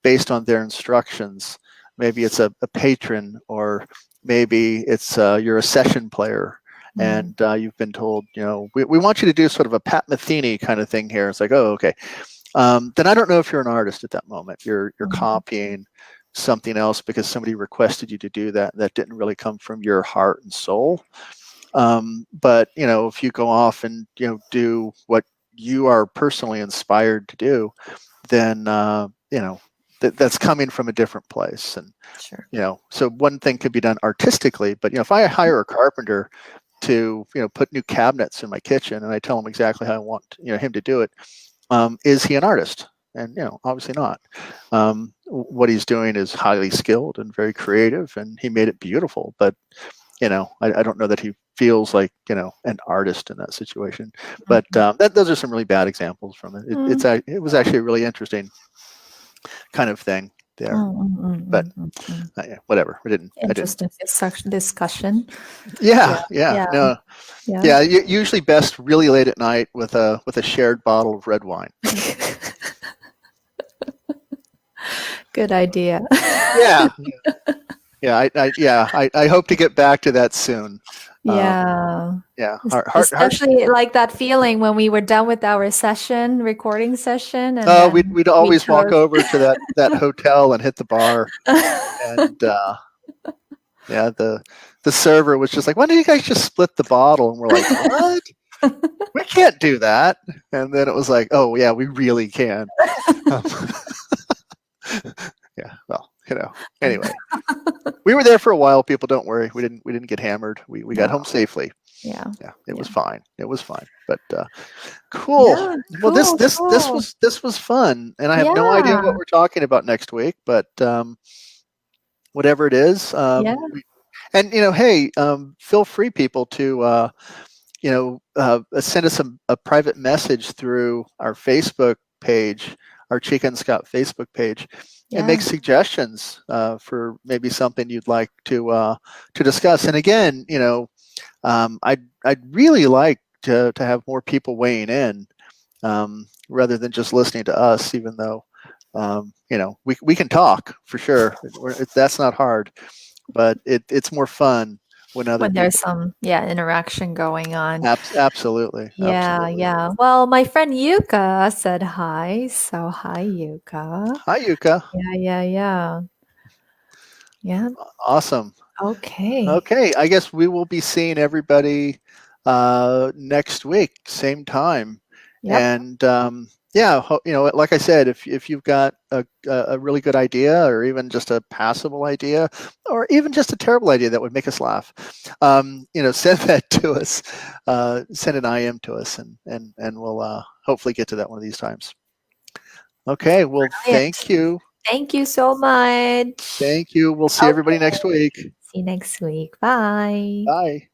based on their instructions, maybe it's a patron, or maybe it's you're a session player, and you've been told, we want you to do sort of a Pat Metheny kind of thing here. It's like, oh, okay. Then I don't know if you're an artist at that moment. You're copying something else because somebody requested you to do that. That didn't really come from your heart and soul. But if you go off and do what you are personally inspired to do, then that's coming from a different place. And so one thing could be done artistically, but if I hire a carpenter to put new cabinets in my kitchen, and I tell him exactly how I want him to do it, is he an artist? And obviously not. What he's doing is highly skilled and very creative, and he made it beautiful, but I don't know that he feels like an artist in that situation. But those are some really bad examples from it. It was actually a really interesting kind of thing there. But whatever. Interesting discussion. Usually best really late at night with a shared bottle of red wine. Good idea. I hope to get back to that soon. Especially like that feeling when we were done with our recording session, and we'd always walk over to that hotel and hit the bar, and the server was just like, why don't you guys just split the bottle? And we're like, what? We can't do that. And then it was like, oh yeah, we really can. Anyway, we were there for a while, people. Don't worry, we didn't get hammered. We got home safely. It was fine. But cool. Well, this was fun, and I have no idea what we're talking about next week, but whatever it is, and hey, feel free, people, to send us a private message through our Facebook page, our Chika and Scott Facebook page, and make suggestions for maybe something you'd like to discuss. And again, I'd really like to have more people weighing in, rather than just listening to us, even though we can talk for sure. That's not hard, but it's more fun when other When there's people. some, yeah, interaction going on. Absolutely, Yeah, absolutely. yeah. Well, my friend Yuka said hi. So hi, Yuka. Hi, Yuka. Yeah, yeah, yeah. Yeah. Awesome. Okay. Okay, I guess we will be seeing everybody next week, same time. Yep. And yeah, like I said, if you've got a really good idea, or even just a passable idea, or even just a terrible idea that would make us laugh, send that to us. Send an IM to us, and we'll hopefully get to that one of these times. Okay, well, Brilliant. thank you. Thank you so much. Thank you. We'll see everybody Okay. next week. See you next week. Bye. Bye.